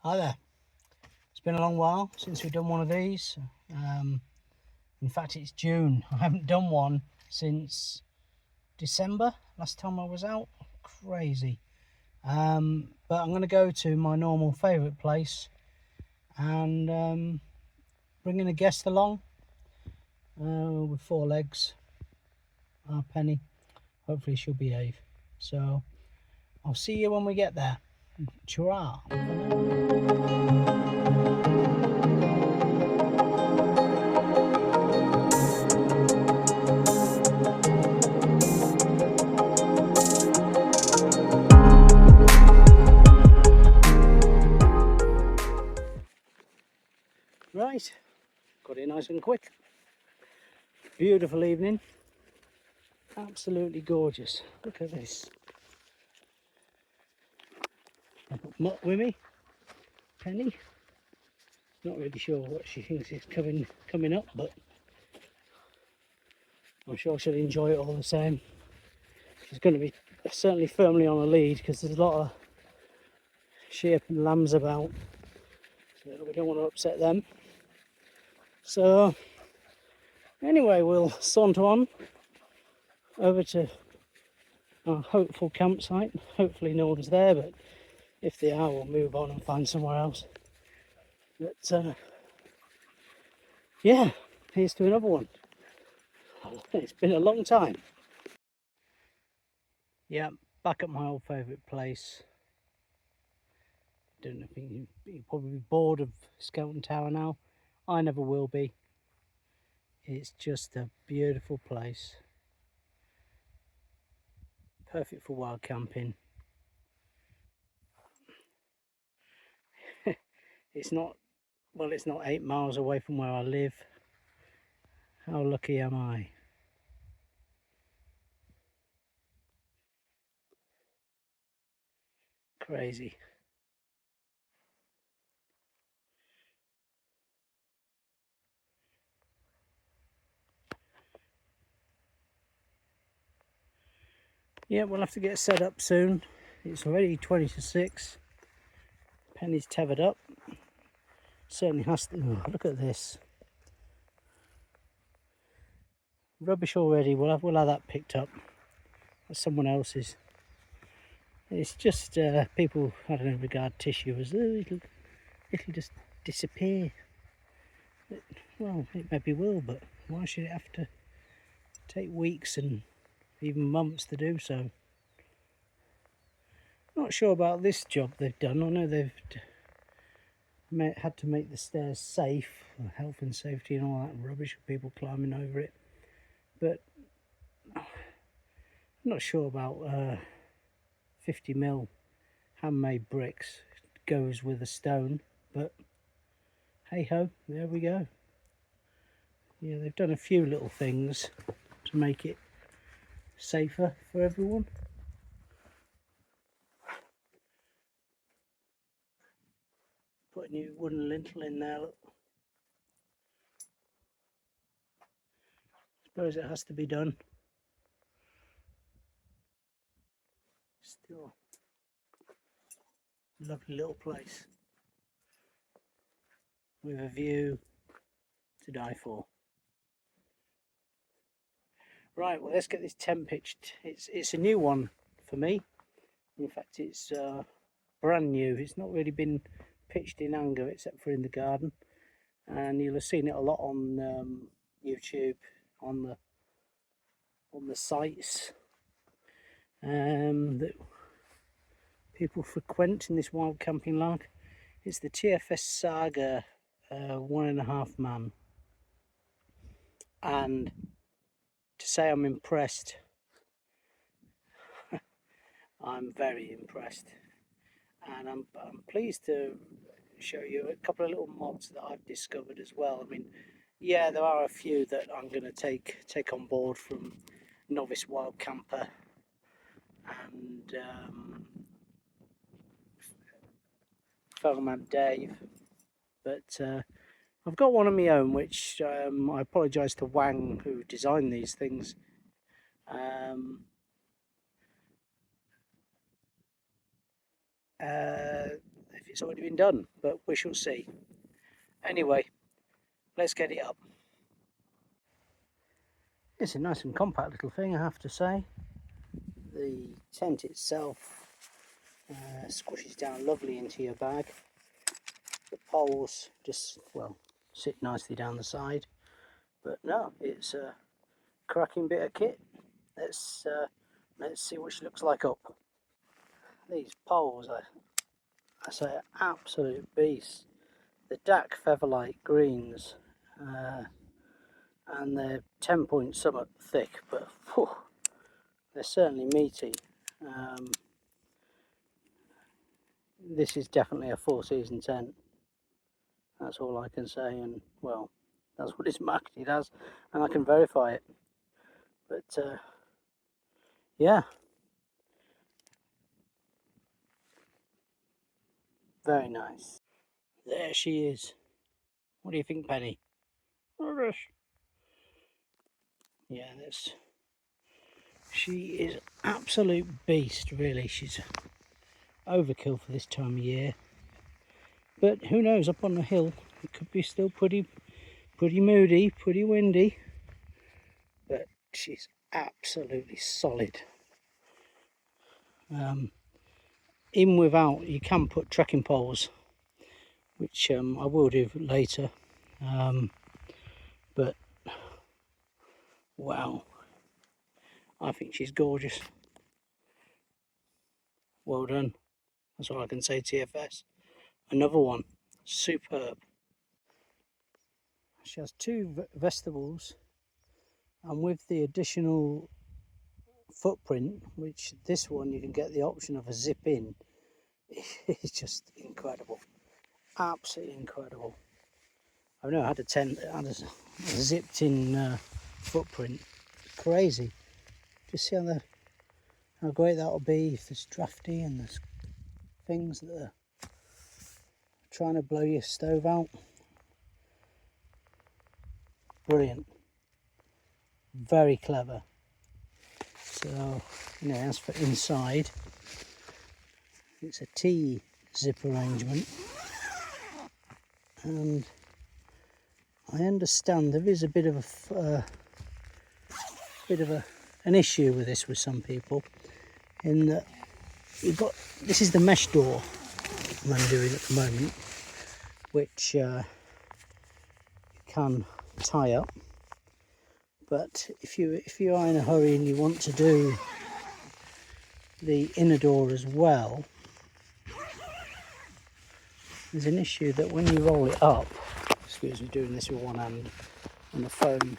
Hi there. It's been a long while since we've done one of these. In fact, it's June. I haven't done one since December, last time I was out. Crazy. But I'm going to go to my normal favourite place and bringing a guest along with 4 legs, our Penny. Hopefully she'll behave. So I'll see you when we get there. Ta-ra. Right, got it nice and quick. Beautiful evening. Absolutely gorgeous. Look at this. I've got Mutt with me, Penny. Not really sure what she thinks is coming up, but I'm sure she'll enjoy it all the same. She's going to be certainly firmly on a lead because there's a lot of sheep and lambs about, so we don't want to upset them. So anyway, we'll saunter on over to our hopeful campsite. Hopefully no one's there, but if they are, we'll move on and find somewhere else. But yeah, here's to another one. It's been a long time. Yeah, back at my old favourite place. Don't know, you'll probably be bored of Skelton Tower now. I never will be. It's just a beautiful place. Perfect for wild camping. It's not 8 miles away from where I live. How lucky am I? Crazy. Yeah, we'll have to get set up soon. It's already 20 to 6. Penny's tethered up. Certainly has to. Oh, look at this. Rubbish already. We'll have that picked up. That's someone else's. It's just people, I don't know, regard tissue as it'll just disappear. Well, it maybe will, but why should it have to take weeks and even months to do so? Not sure about this job they've done. I know they've had to make the stairs safe, health and safety and all that rubbish, with people climbing over it. But I'm not sure about 50mm handmade bricks goes with a stone, but hey ho, there we go. Yeah, they've done a few little things to make it safer for everyone. Put a new wooden lintel in there, look. Suppose it has to be done. Still a lovely little place with a view to die for. Right, well, let's get this tent pitched. It's a new one for me. In fact, it's brand new. It's not really been pitched in anger except for in the garden, and you'll have seen it a lot on YouTube, on the sites that people frequent in this wild camping lark. It's the TFS Saga 1.5 man, and to say I'm impressed, I'm very impressed, and I'm pleased to show you a couple of little mods that I've discovered as well. I mean, yeah, there are a few that I'm going to take on board from Novice Wild Camper and Fellow Dave, but I've got one of my own, which I apologise to Wang, who designed these things. If it's already been done, but we shall see. Anyway, let's get it up. It's a nice and compact little thing, I have to say. The tent itself squishes down lovely into your bag. The poles just, well, sit nicely down the side. But no, it's a cracking bit of kit. Let's see what she looks like up. These poles, I say, are absolute beasts. The DAC Featherlight greens, and they're 10 point somewhat thick, but whew, they're certainly meaty. This is definitely a 4-season tent. That's all I can say, and well, that's what it's marketed as, and I can verify it. But yeah, very nice. There she is. What do you think, Penny? Yeah, she is absolute beast, really. She's overkill for this time of year. But who knows, up on the hill, it could be still pretty moody, pretty windy. But she's absolutely solid. Even without, you can put trekking poles, which I will do later. But wow, I think she's gorgeous. Well done. That's all I can say, TFS. Another one, superb. She has 2 vestibules, and with the additional footprint, which this one you can get the option of a zip in, it's just incredible, absolutely incredible. I've never had a tent that had a zipped in footprint. Crazy. Just see how great that'll be if it's drafty and there's things that are trying to blow your stove out. Brilliant. Very clever. So, as for inside, it's a T-zip arrangement, and I understand there is a bit of an issue with this with some people, in that this is the mesh door I'm undoing at the moment, which you can tie up. But if you are in a hurry and you want to do the inner door as well, there's an issue that when you roll it up, excuse me doing this with one hand on the phone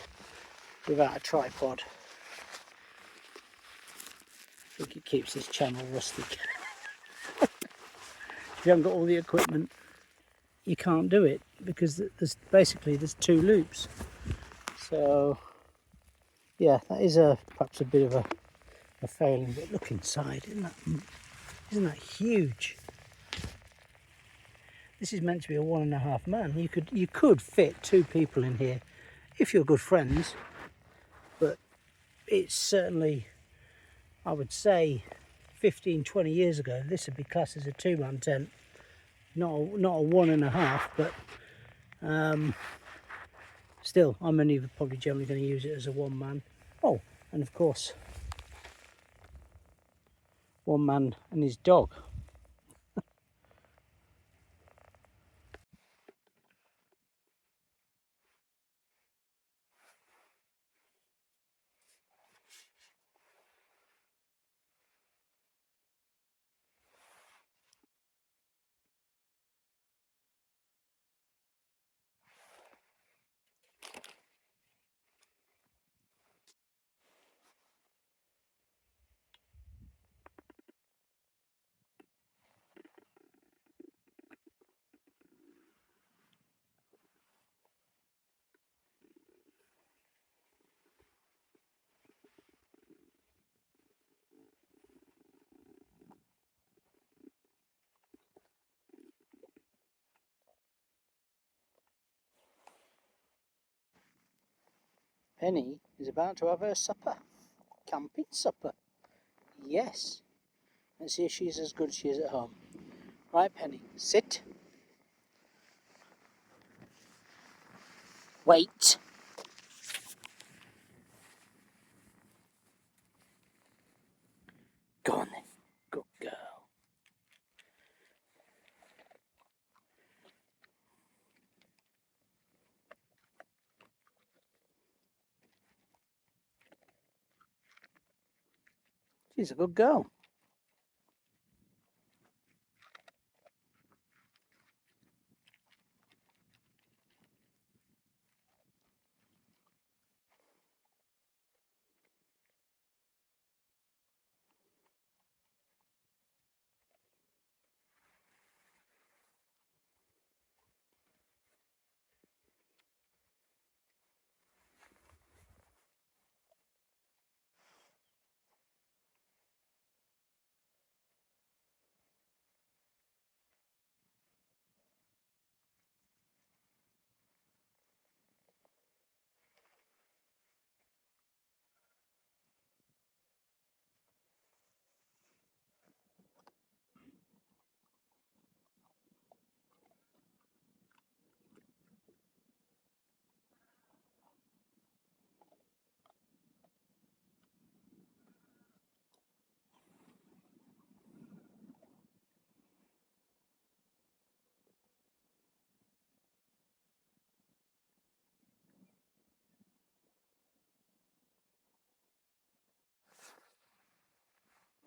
without a tripod, I think it keeps this channel rustic. If you haven't got all the equipment, you can't do it, because there's 2 loops. So yeah, that is perhaps a bit of a failing. But look inside, isn't that huge? This is meant to be a 1.5 man. You could fit 2 people in here if you're good friends, but it's certainly, I would say, 15-20 years ago, this would be classed as a 2-man tent, not a 1.5. But still, I'm only probably generally going to use it as a 1-man. Oh, and of course, 1 man and his dog. Penny is about to have her supper. Camping supper. Yes. Let's see if she's as good as she is at home. Right, Penny, sit. Wait. Go on then. Good girl. She's a good girl.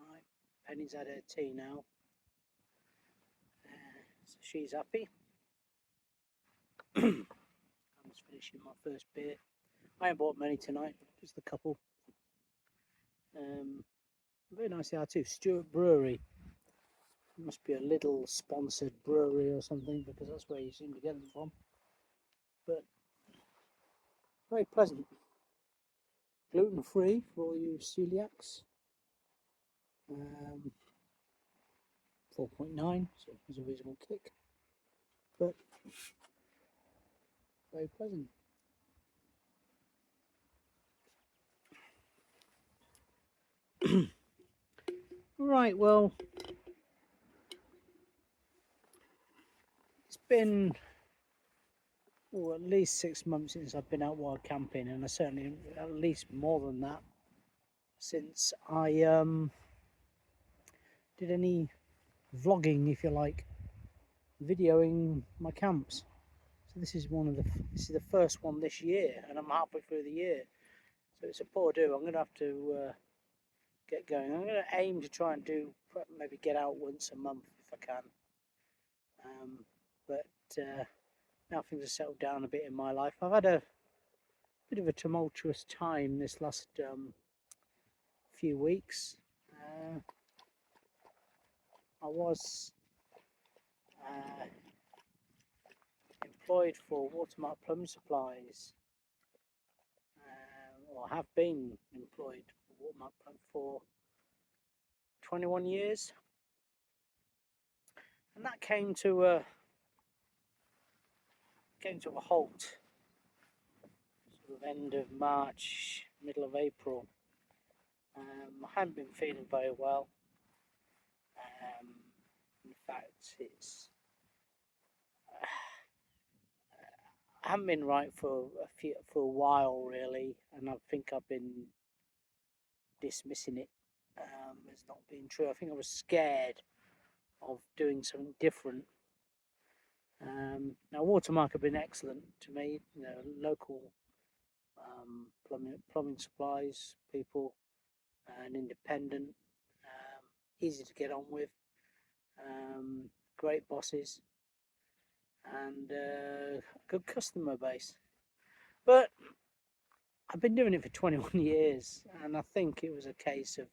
Right, Penny's had her tea now. So she's happy. I'm just finishing my first beer. I haven't bought many tonight, just a couple. Very nice here too. Stewart Brewery. It must be a little sponsored brewery or something because that's where you seem to get them from. But very pleasant. Gluten free for all you celiacs. 4.9, so it's a reasonable kick. But very pleasant. Right, well, it's been at least 6 months since I've been out wild camping, and I certainly at least more than that since I did any vlogging, if you like, videoing my camps. So this is the first one this year, and I'm halfway through the year, so it's a poor do. I'm going to have to get going. I'm going to aim to try and maybe get out once a month if I can. But now things have settled down a bit in my life. I've had a bit of a tumultuous time this last few weeks. I was employed for Watermark Plumbing Supplies, or have been employed for Watermark Plumbing for 21 years, and that came to a halt sort of end of March, middle of April. I hadn't been feeling very well. In fact, I haven't been right for a while really, and I think I've been dismissing it as not being true. I think I was scared of doing something different. Now Watermark have been excellent to me, local plumbing supplies people, and independent, easy to get on with, great bosses, and good customer base. But I've been doing it for 21 years, and I think it was a case of,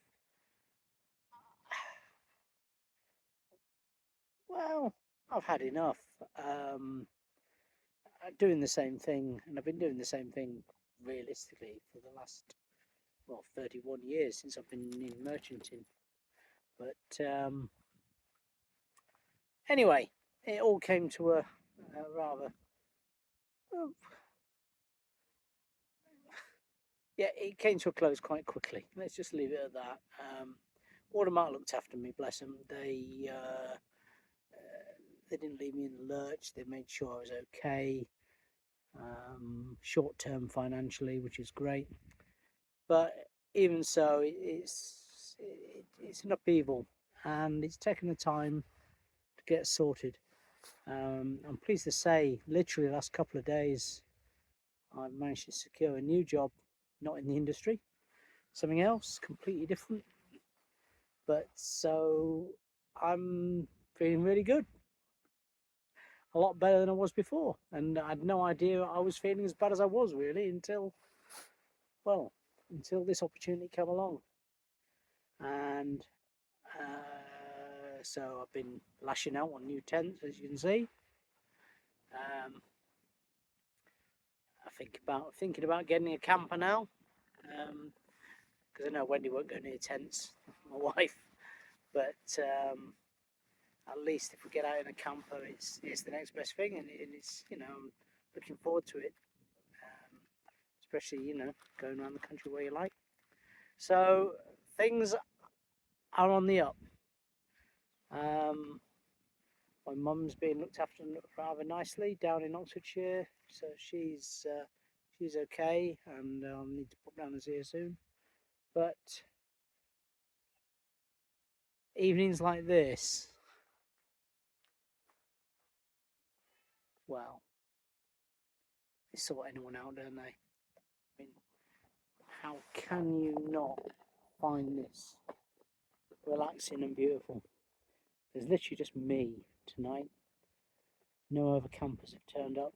well, I've had enough. Doing the same thing, and I've been doing the same thing realistically for the last 31 years since I've been in merchanting. But anyway, it all came to a rather it came to a close quite quickly. Let's just leave it at that. Watermark looked after me, bless them. They they didn't leave me in the lurch. They made sure I was okay, short term financially, which is great. But even so, it's an upheaval, and it's taken the time to get sorted. I'm pleased to say, literally the last couple of days, I've managed to secure a new job, not in the industry, something else completely different. But so I'm feeling really good, a lot better than I was before, and I had no idea I was feeling as bad as I was really until, well, until this opportunity came along. And so I've been lashing out on new tents, as you can see. Um, thinking about getting a camper now, because I know Wendy won't go near tents, my wife. But at least if we get out in a camper, it's the next best thing, and it's, I'm looking forward to it. Especially, going around the country where you like. So things are on the up. My mum's being looked after rather nicely down in Oxfordshire, so she's okay, and I'll need to put down his ear soon. But evenings like this, well, they sort anyone out, don't they? I mean, how can you not find this relaxing and beautiful? There's literally just me tonight. No other campers have turned up.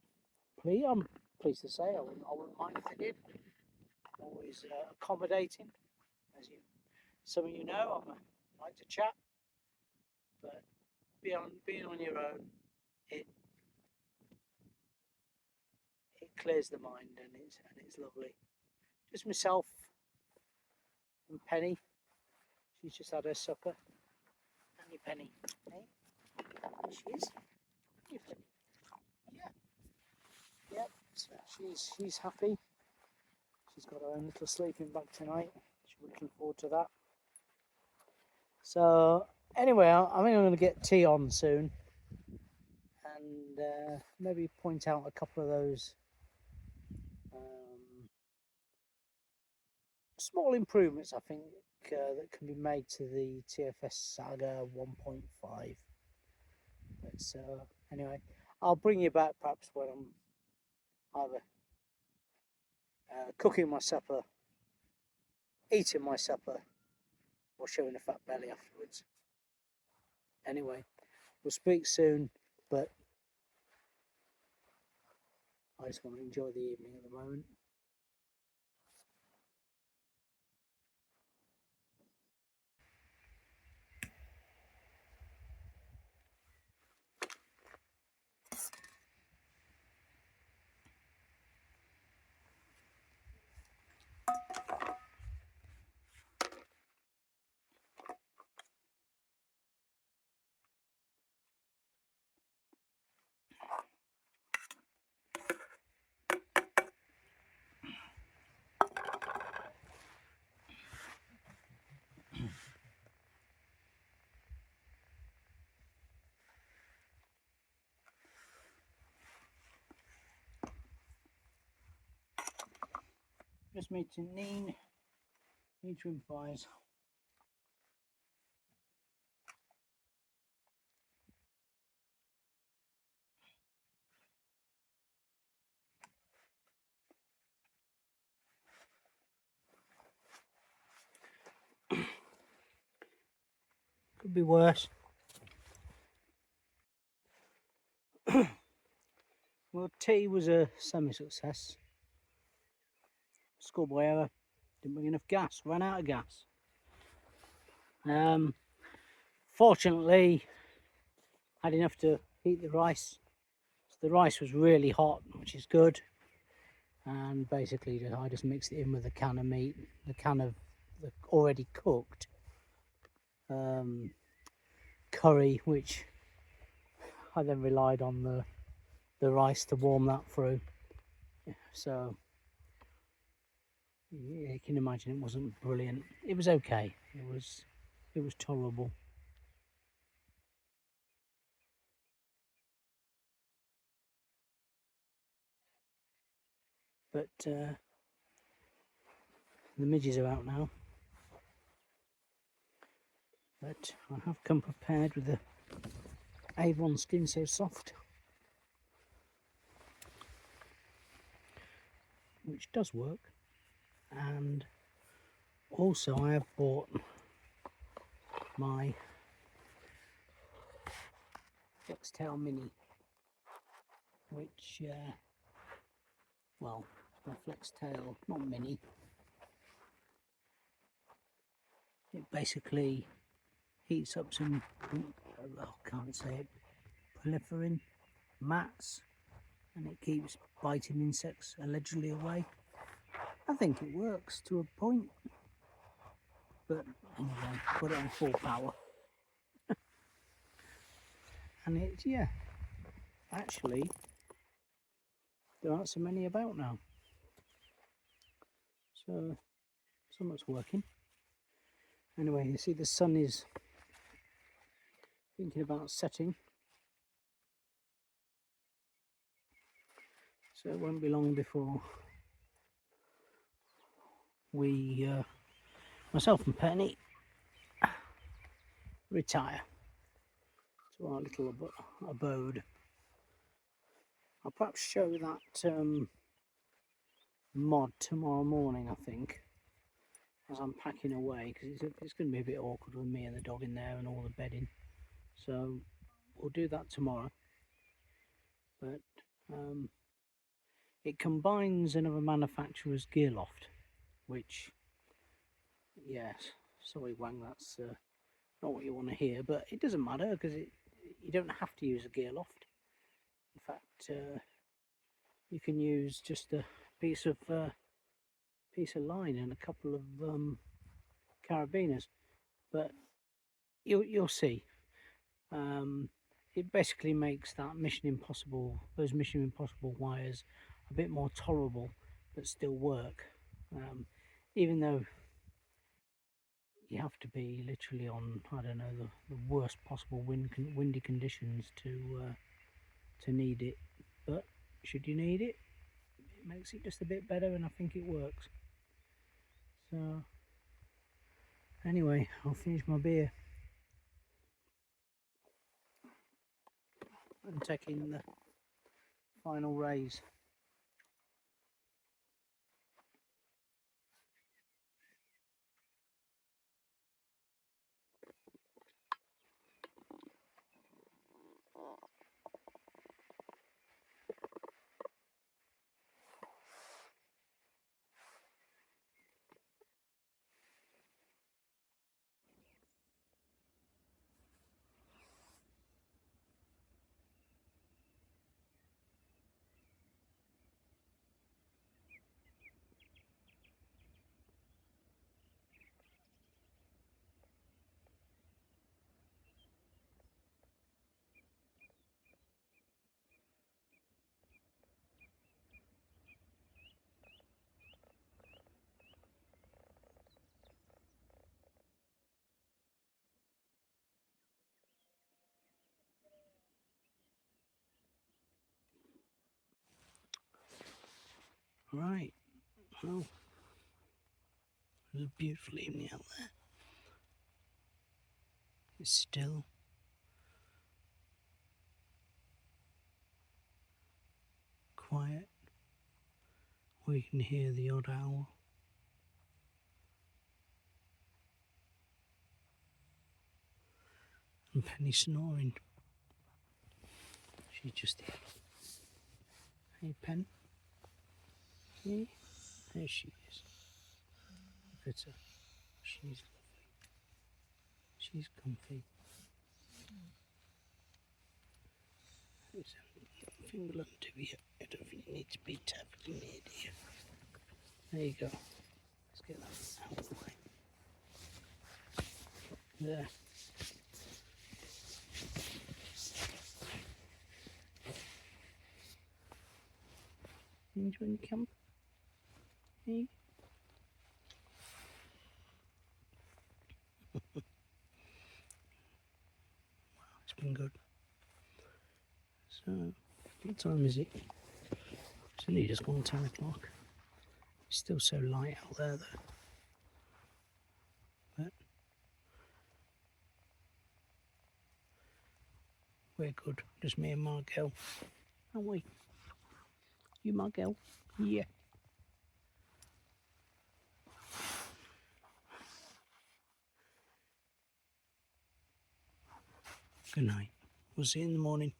I'm pleased to say I wouldn't mind if they did. Always accommodating, as some of you know. I like to chat, but being on your own, it clears the mind, and it's lovely. Just myself and Penny. She's just had her supper. And your Penny, hey, there she is. Your Penny. Yeah, yep. So she's happy. She's got her own little sleeping bag tonight. She's looking forward to that. So anyway, I think I'm going to get tea on soon, and maybe point out a couple of those small improvements I think that can be made to the TFS Saga 1.5. But anyway, I'll bring you back perhaps when I'm either cooking my supper, eating my supper, or showing a fat belly afterwards. Anyway, we'll speak soon, but I just want to enjoy the evening at the moment. Just need to improvise. Could be worse. Well, tea was a semi-success. Schoolboy error. Didn't bring enough gas. Ran out of gas. Fortunately, I had enough to heat the rice. So the rice was really hot, which is good. And basically, I just mixed it in with a can of meat, the can of the already cooked curry, which I then relied on the rice to warm that through. So you can imagine it wasn't brilliant. It was okay. It was tolerable. But the midges are out now. But I have come prepared with the Avon Skin So Soft, which does work. And also I have bought my Flextail Mini, which well, my Flextail, not Mini. It basically heats up some, well, I can't say it, proliferin mats, and it keeps biting insects allegedly away. I think it works to a point, but anyway, put it on full power. And it's, yeah, actually there aren't so many about now, so something's working. Anyway, you see the sun is thinking about setting, so it won't be long before we, myself and Penny, retire to our little abode. I'll perhaps show that mod tomorrow morning, I think, as I'm packing away, because it's going to be a bit awkward with me and the dog in there and all the bedding. So we'll do that tomorrow. But it combines another manufacturer's gear loft, which, yes, sorry Wang, that's not what you want to hear, but it doesn't matter, because you don't have to use a gear loft. In fact, you can use just a piece of line and a couple of carabiners, but you'll see. It basically makes that those Mission Impossible wires a bit more tolerable, but still work. Even though you have to be literally on, I don't know, the worst possible windy conditions to need it, but should you need it, it makes it just a bit better, and I think it works. So anyway, I'll finish my beer and take in the final rays. Right, well, it's a beautiful evening out there. It's still, quiet, we can hear the odd owl. And Penny snoring. She's just here. Hey Pen. Hey. There she is. Look at her. She's lovely. She's comfy. There's nothing will undo you. I don't think you need to be tapped in here, dear. There you go. Let's get that out of the way. There. You enjoying the camp? Hey? Wow, it's been good. So, what time is it? It's only just gone 10 o'clock. It's still so light out there though. But we're good, just me and my girl. Aren't we? You my girl? Yeah. Good night. We'll see you in the morning.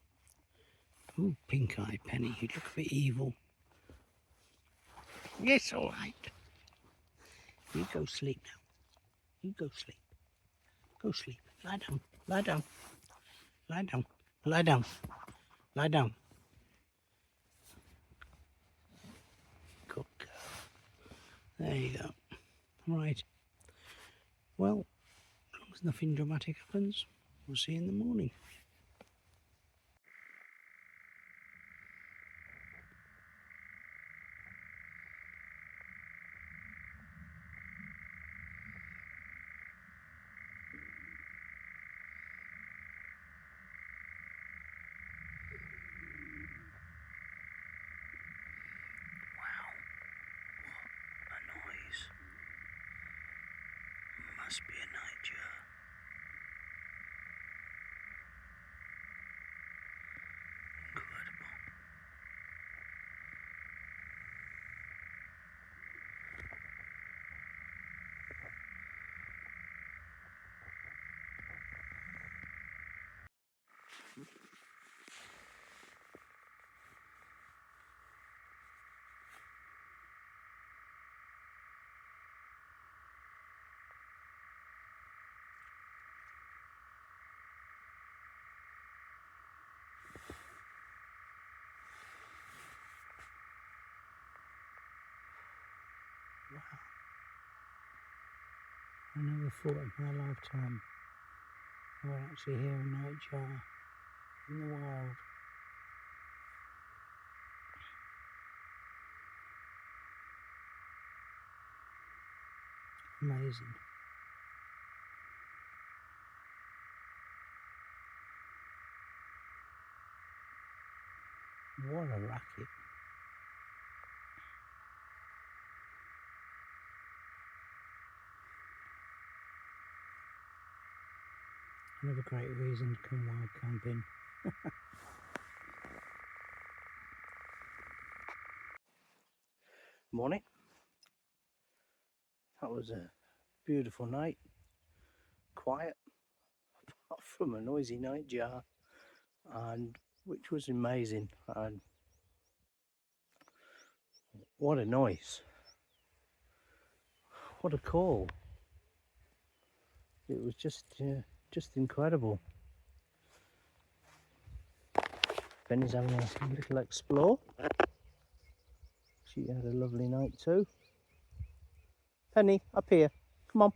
Ooh, pink eye Penny, you look a bit evil. Yes, all right. You go sleep now. You go sleep. Go sleep. Lie down. Lie down. Lie down. Lie down. Lie down. Good girl. There you go. Right. Well, as long as nothing dramatic happens, we'll see you in the morning. A noise. Must be a nightjar. Incredible. Wow. I never thought in my lifetime I would actually hear a nightjar in the wild. Amazing. What a racket. Another great reason to come wild camping. Morning. That was a beautiful night. Quiet, apart from a noisy nightjar, and which was amazing. And what a noise! What a call! It was just incredible. Penny's having a little explore. She had a lovely night too. Penny, up here. Come on.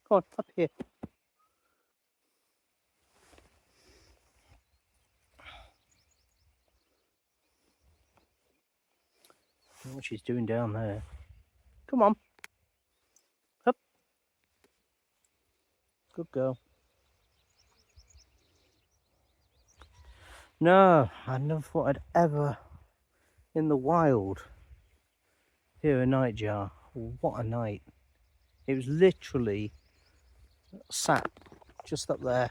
Come on, up here. I don't know what she's doing down there. Come on. Up. Good girl. No, I never thought I'd ever, in the wild, hear a nightjar. What a night. It was literally sat just up there.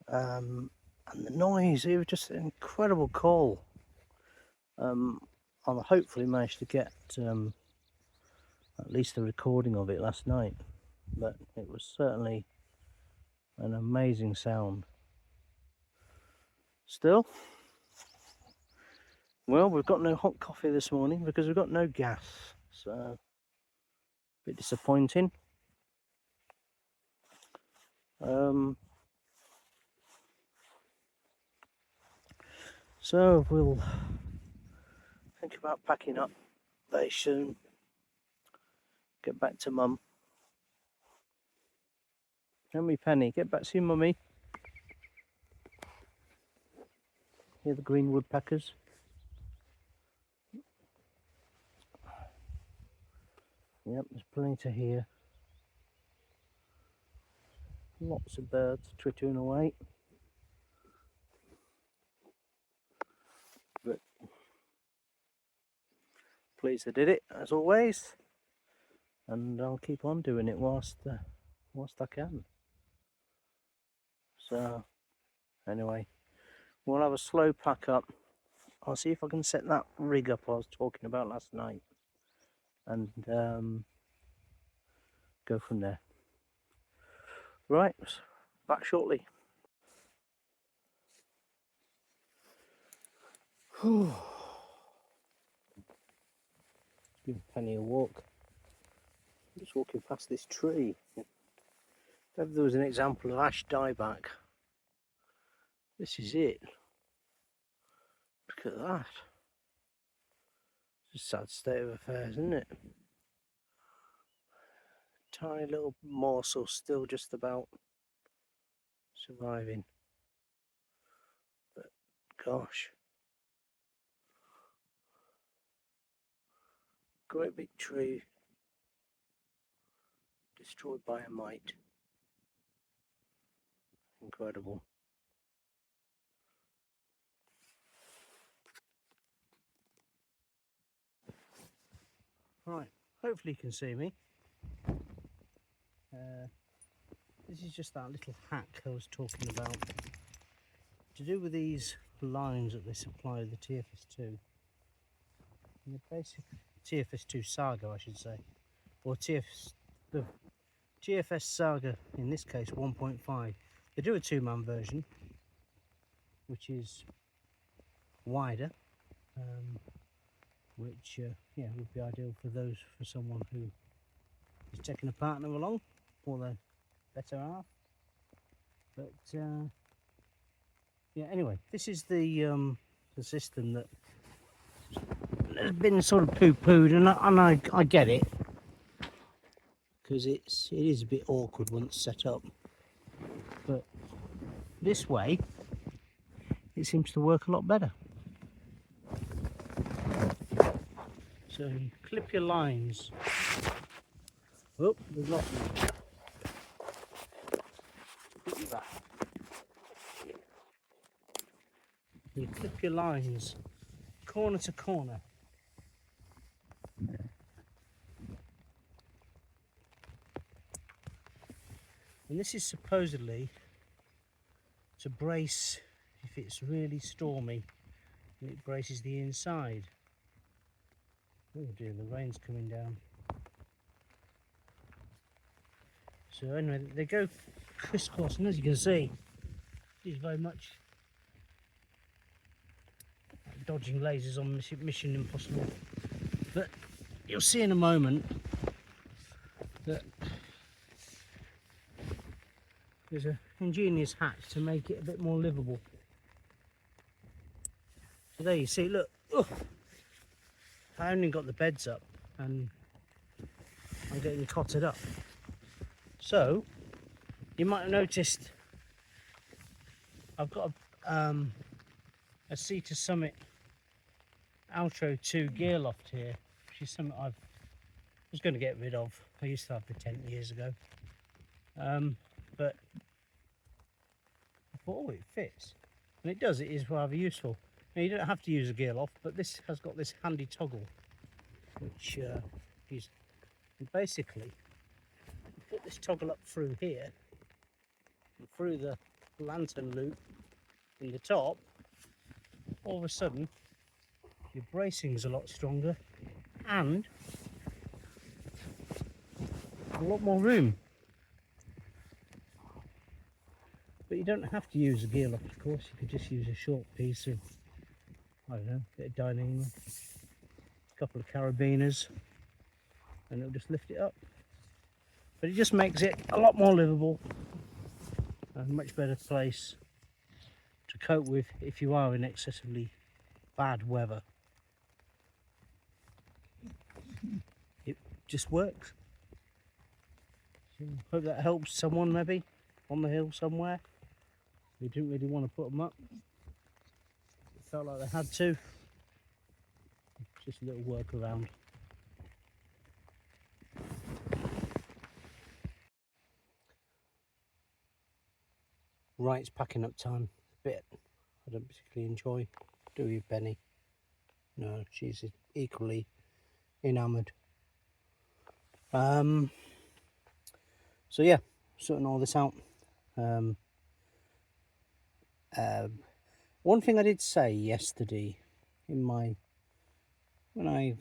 And the noise, it was just an incredible call. I'll hopefully manage to get at least a recording of it last night, but it was certainly an amazing sound. Still, well, we've got no hot coffee this morning because we've got no gas, so a bit disappointing. So we'll think about packing up very soon, get back to Mum. Don't we, Penny? Get back to your mummy. Hear the green woodpeckers? Yep, there's plenty to hear. Lots of birds twittering away. But pleased I did it, as always, and I'll keep on doing it whilst I can. So anyway, we'll have a slow pack up. I'll see if I can set that rig up I was talking about last night, and go from there. Right, back shortly. It's been plenty of walk. I'm just walking past this tree. If there was an example of ash dieback, this is it. Look at that. It's a sad state of affairs, isn't it? Tiny little morsel still just about surviving. But gosh. Great big tree destroyed by a mite. Incredible. Right, hopefully you can see me. This is just that little hack I was talking about. To do with these lines that they supply the TFS2. The basic TFS2 Saga, I should say. Or the TFS Saga, in this case 1.5. They do a 2-man version, which is wider, which yeah, would be ideal for someone who is taking a partner along, or their better half. But yeah, anyway, this is the system that has been sort of poo-pooed, and I get it, because it is a bit awkward once set up. But this way, it seems to work a lot better. So you clip your lines. Oh, we've lost them. Put you back. You clip your lines corner to corner. And this is supposedly to brace if it's really stormy, and it braces the inside. Oh dear, the rain's coming down. So anyway, they go crisscross, and as you can see, it is very much dodging lasers on Mission Impossible. But you'll see in a moment that there's an ingenious hack to make it a bit more livable. So there you see, look, I only got the beds up and I'm getting cotted up. So you might have noticed I've got a Sea to Summit Outro 2 gear loft here, which is something I was going to get rid of. I used to have the tent years ago, but I thought, oh, it fits, and it does. It is rather useful. Now, you don't have to use a gear loft, but this has got this handy toggle, which is basically you put this toggle up through here and through the lantern loop in the top. All of a sudden your bracing is a lot stronger and a lot more room. But you don't have to use a gear lock, of course. You could just use a short piece of, I don't know, a bit of dyneema, a couple of carabiners, and it'll just lift it up. But it just makes it a lot more livable and a much better place to cope with if you are in excessively bad weather. It just works. So hope that helps someone maybe on the hill somewhere. They didn't really want to put them up. It felt like they had to. Just a little workaround. Right, it's packing up time. A bit I don't particularly enjoy. Do you, Benny? No, she's equally enamoured. So yeah, sorting all this out. One thing I did say yesterday when I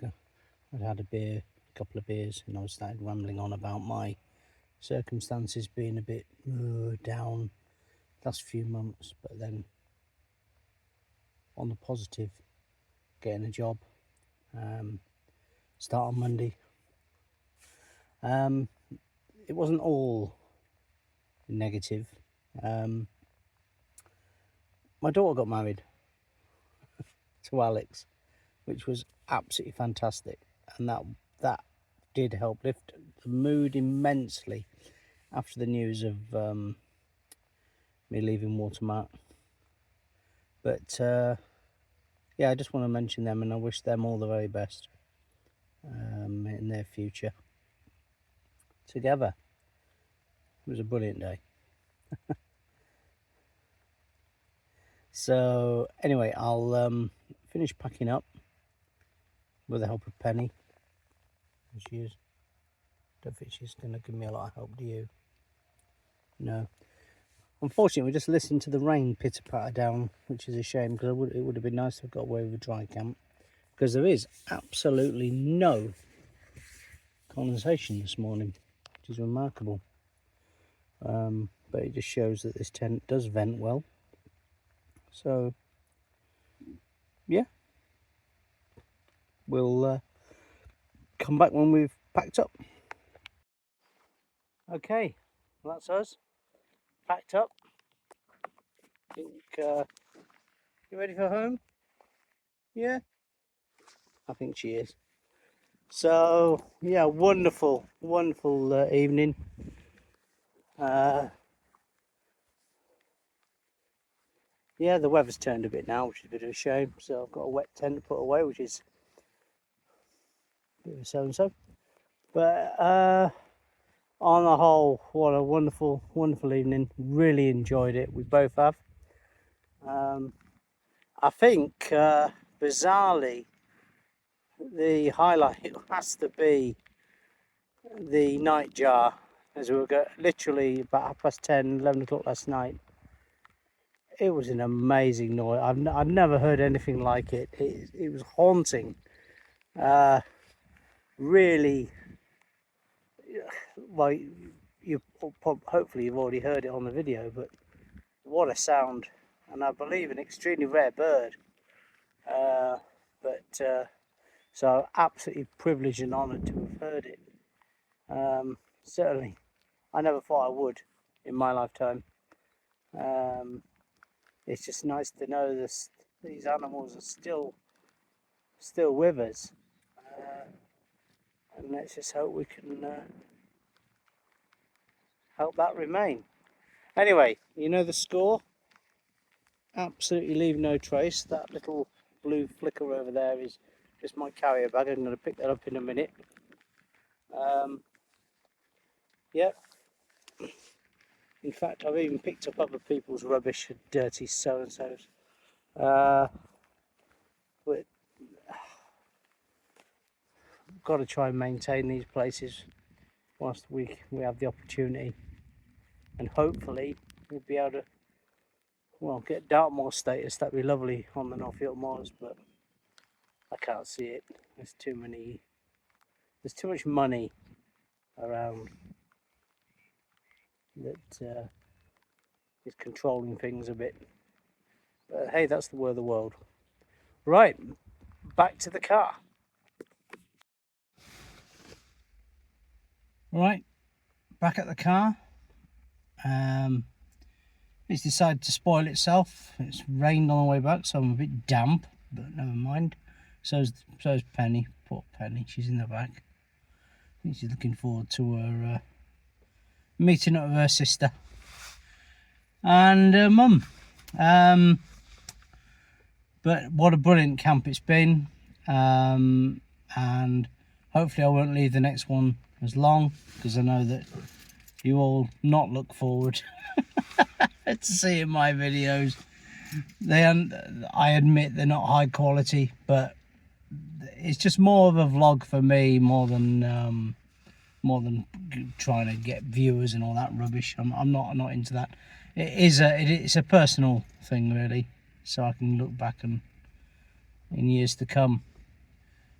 had a couple of beers, and I started rambling on about my circumstances being a bit down last few months, but then on the positive, getting a job, start on Monday. It wasn't all negative. My daughter got married to Alex, which was absolutely fantastic, and that did help lift the mood immensely after the news of me leaving Watermark. But yeah, I just want to mention them, and I wish them all the very best in their future together. It was a brilliant day. So anyway, I'll finish packing up with the help of Penny. She is. Don't think she's going to give me a lot of help, do you? No. Unfortunately, we just listened to the rain pitter-patter down, which is a shame, because it would have been nice to have got away with a dry camp, because there is absolutely no condensation this morning, which is remarkable. But it just shows that this tent does vent well. So, yeah, we'll come back when we've packed up. Okay, well, that's us, packed up. I think, you ready for home? Yeah, I think she is. So, yeah, wonderful evening. Yeah, the weather's turned a bit now, which is a bit of a shame. So I've got a wet tent to put away, which is a bit of a so-and-so. But on the whole, what a wonderful evening. Really enjoyed it. We both have. I think, bizarrely, the highlight has to be the night jar, as we were literally about 10:30, 11 o'clock last night. It was an amazing noise. I've never heard anything like it. It was haunting. Really, well, hopefully you've already heard it on the video, but what a sound, and I believe an extremely rare bird. So absolutely privileged and honoured to have heard it. Certainly, I never thought I would in my lifetime. It's just nice to know these animals are still with us, and let's just hope we can help that remain. Anyway, you know the score. Absolutely leave no trace. That little blue flicker over there is just my carrier bag. I'm going to pick that up in a minute. Yep. In fact, I've even picked up other people's rubbish, dirty so-and-sos. But got to try and maintain these places whilst we have the opportunity, and hopefully we'll be able to, well, get Dartmoor status. That'd be lovely on the Northfield Moors, but I can't see it. There's too much money around that is controlling things a bit. But hey, that's the way of the world. Right, back to the car. Right, back at the car. It's decided to spoil itself. It's rained on the way back, so I'm a bit damp, but never mind. So's Penny. Poor Penny, she's in the back. I think she's looking forward to her meeting up with her sister and her mum. But what a brilliant camp it's been, and hopefully I won't leave the next one as long, because I know that you all not look forward to seeing my videos. I admit they're not high quality, but it's just more of a vlog for me, more than trying to get viewers and all that rubbish. I'm not into that. It's a personal thing really, so I can look back and in years to come.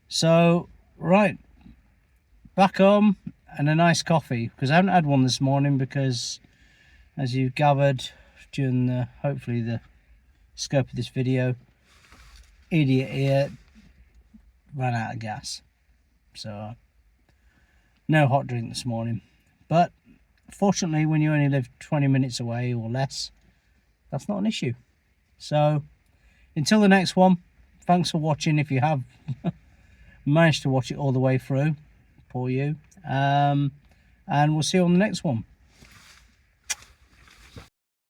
So right, back home and a nice coffee, because I haven't had one this morning, because as you've gathered during the hopefully the scope of this video, idiot here ran out of gas, so no hot drink this morning. But fortunately, when you only live 20 minutes away or less, that's not an issue. So until the next one, thanks for watching. If you have managed to watch it all the way through, poor you, and we'll see you on the next one.